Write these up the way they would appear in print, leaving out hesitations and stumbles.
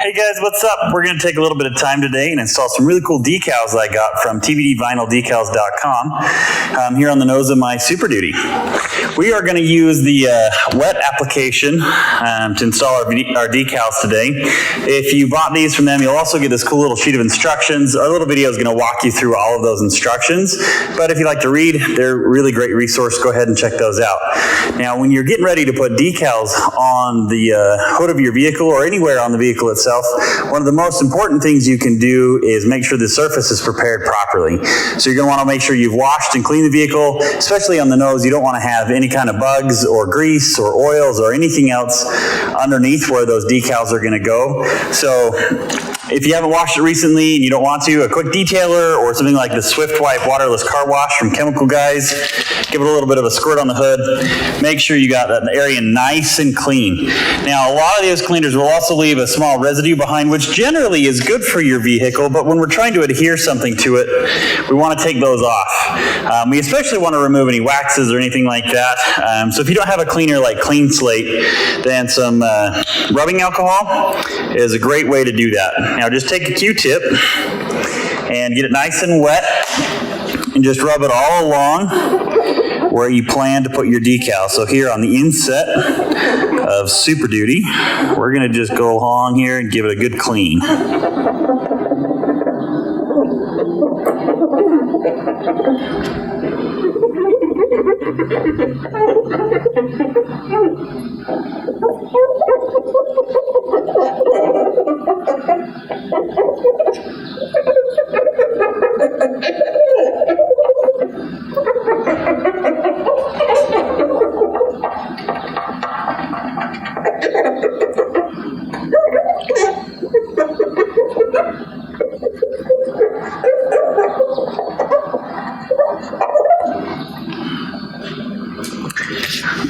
Hey guys, what's up? We're going to take a little bit of time today and install some really cool decals I got from TBDVinylDecals.com here on the nose of my Super Duty. We are going to use the wet application to install our decals today. If you bought these from them, you'll also get this cool little sheet of instructions. Our little video is going to walk you through all of those instructions, but if you like to read, they're a really great resource. Go ahead and check those out. Now, when you're getting ready to put decals on the hood of your vehicle or anywhere on the vehicle itself, one of the most important things you can do is make sure the surface is prepared properly. So you're going to want to make sure you've washed and cleaned the vehicle, especially on the nose. You don't want to have any kind of bugs or grease or oils or anything else underneath where those decals are going to go. So if you haven't washed it recently and you don't want to, a quick detailer or something like the Swift Wipe waterless car wash from Chemical Guys, give it a little bit of a squirt on the hood. Make sure you got that area nice and clean. Now, a lot of these cleaners will also leave a small residue behind, which generally is good for your vehicle, but when we're trying to adhere something to it, we want to take those off. We especially want to remove any waxes or anything like that. So if you don't have a cleaner like Clean Slate, then some rubbing alcohol is a great way to do that. Now just take a Q-tip and get it nice and wet and just rub it all along where you plan to put your decal. So here on the inset of Super Duty, we're going to just go along here and give it a good clean.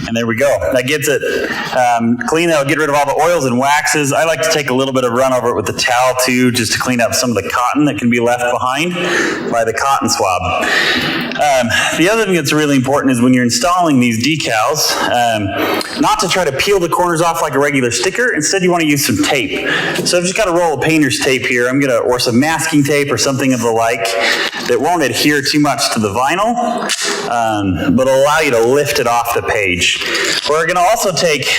And there we go. That gets it clean. That'll get rid of all the oils and waxes. I like to take a little bit of run over it with the towel too, just to clean up some of the cotton that can be left behind by the cotton swab. The other thing that's really important is when you're installing these decals, not to try to peel the corners off like a regular sticker. Instead, you want to use some tape. So I've just got a roll of painter's tape here. Or some masking tape or something of the like that won't adhere too much to the vinyl, but will allow you to lift it off the page. We're going to also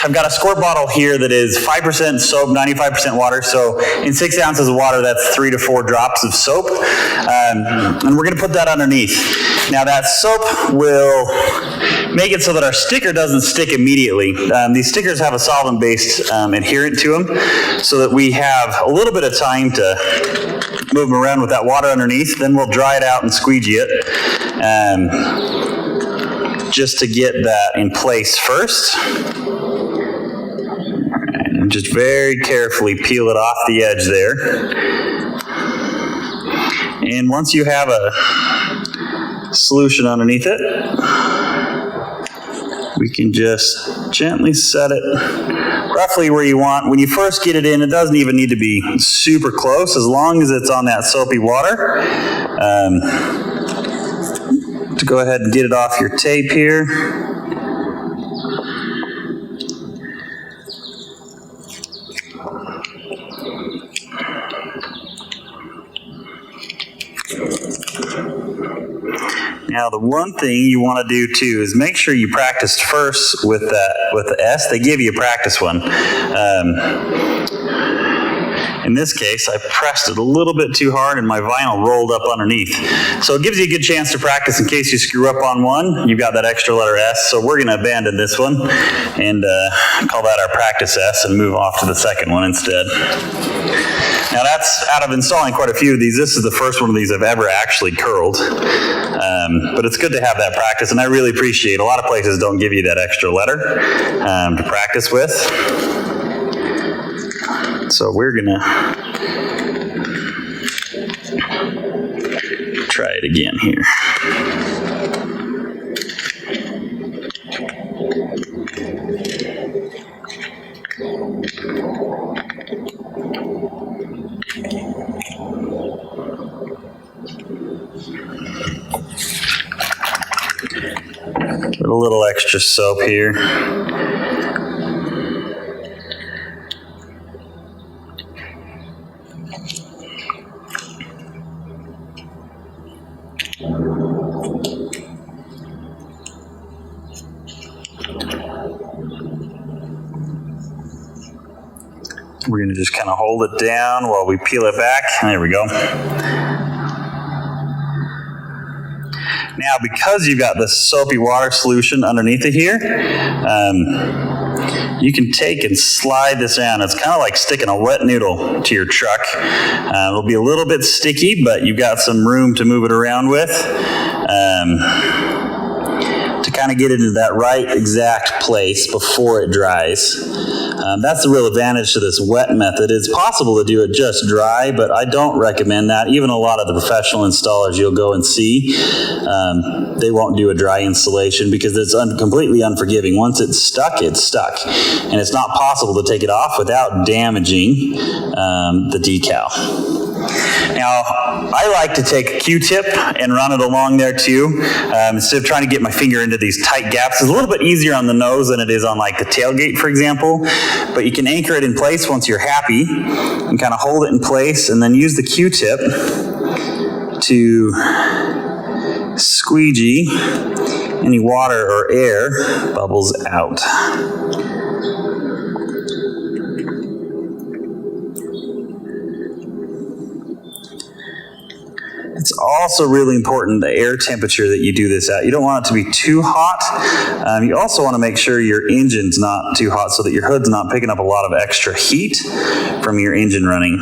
I've got a squirt bottle here that is 5% soap, 95% water. So in 6 ounces of water, that's 3 to 4 drops of soap. And we're going to put that underneath. Now that soap will make it so that our sticker doesn't stick immediately. These stickers have a solvent-based adherent to them so that we have a little bit of time to move them around with that water underneath. Then we'll dry it out and squeegee it just to get that in place first. And just very carefully peel it off the edge there. And once you have a solution underneath it, we can just gently set it roughly where you want. When you first get it in, it doesn't even need to be super close, as long as it's on that soapy water. To go ahead and get it off your tape here. Now, the one thing you want to do too is make sure you practice first with the S. They give you a practice one. In this case, I pressed it a little bit too hard and my vinyl rolled up underneath. So it gives you a good chance to practice in case you screw up on one. You've got that extra letter S, so we're going to abandon this one and call that our practice S and move off to the second one instead. Now that's out of installing quite a few of these. This is the first one of these I've ever actually curled. But it's good to have that practice, and I really appreciate a lot of places don't give you that extra letter to practice with. So we're gonna try it again here. Put a little extra soap here. We're going to just kind of hold it down while we peel it back. There we go. Now, because you've got this soapy water solution underneath it here, you can take and slide this down. It's kind of like sticking a wet noodle to your truck. It'll be a little bit sticky, but you've got some room to move it around with. To kind of get it into that right exact place before it dries. That's the real advantage to this wet method. It's possible to do it just dry, but I don't recommend that. Even a lot of the professional installers you'll go and see, they won't do a dry installation because it's completely unforgiving. Once it's stuck, it's stuck. And it's not possible to take it off without damaging the decal. Now, I like to take a Q-tip and run it along there too. Instead of trying to get my finger into these tight gaps, it's a little bit easier on the nose than it is on like the tailgate, for example. But you can anchor it in place once you're happy and kind of hold it in place and then use the Q-tip to squeegee any water or air bubbles out. It's also really important the air temperature that you do this at. You don't want it to be too hot. You also want to make sure your engine's not too hot so that your hood's not picking up a lot of extra heat from your engine running.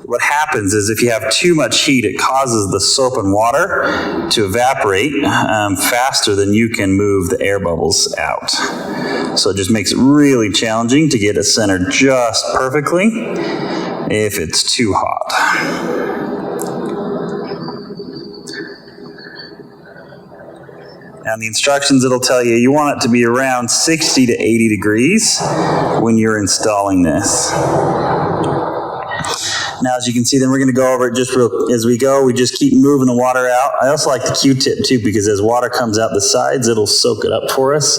What happens is if you have too much heat, it causes the soap and water to evaporate faster than you can move the air bubbles out. So it just makes it really challenging to get it centered just perfectly if it's too hot. Now in the instructions it'll tell you you want it to be around 60 to 80 degrees when you're installing this. Now, as you can see, then we're going to go over it just real as we go. We just keep moving the water out. I also like the Q-tip too, because as water comes out the sides, it'll soak it up for us.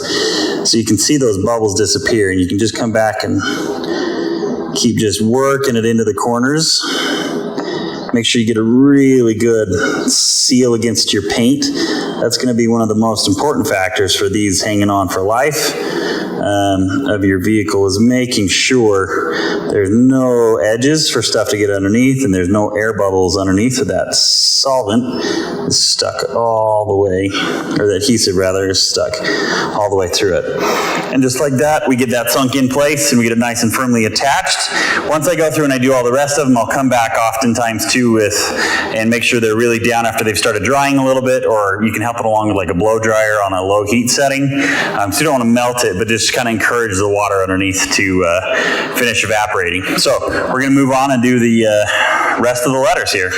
So you can see those bubbles disappear, and you can just come back and keep just working it into the corners. Make sure you get a really good seal against your paint. That's going to be one of the most important factors for these hanging on for life of your vehicle, is making sure there's no edges for stuff to get underneath and there's no air bubbles underneath, so that solvent is stuck all the way, or the adhesive rather is stuck all the way through it. And just like that, we get that sunk in place and we get it nice and firmly attached. Once I go through and I do all the rest of them, I'll come back oftentimes too and make sure they're really down after they've started drying a little bit, or you can help it along with like a blow dryer on a low heat setting. So you don't want to melt it, but just kind of encourage the water underneath to finish evaporating. So we're going to move on and do the rest of the letters here.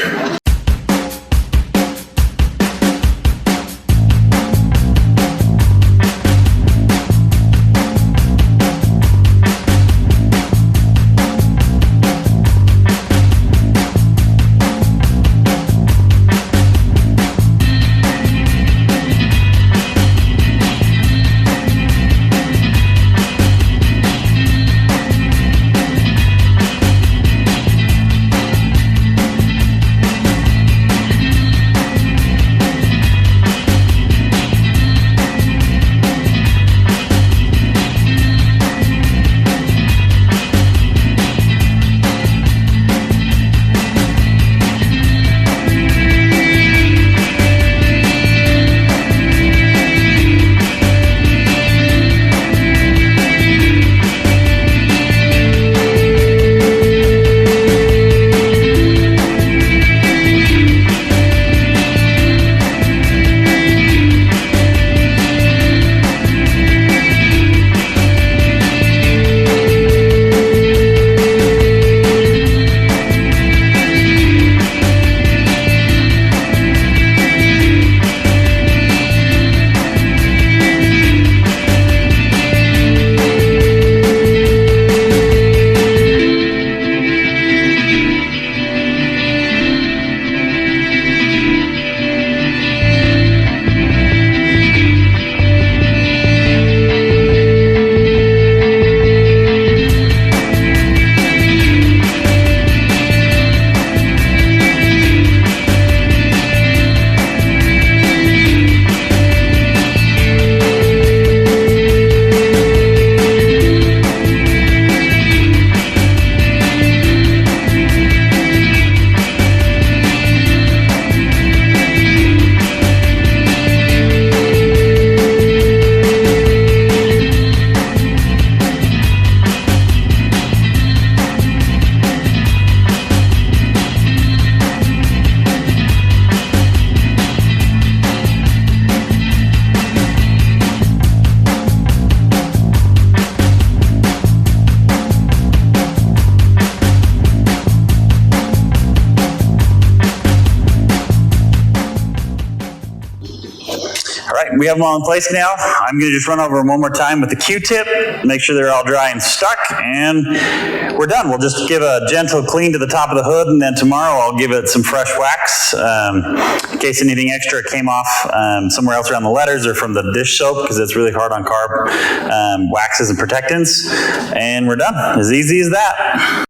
we have them all in place now. I'm going to just run over them one more time with the Q-tip, make sure they're all dry and stuck, and we're done. We'll just give a gentle clean to the top of the hood, and then tomorrow I'll give it some fresh wax in case anything extra came off somewhere else around the letters or from the dish soap, because it's really hard on carb waxes and protectants. And we're done. As easy as that.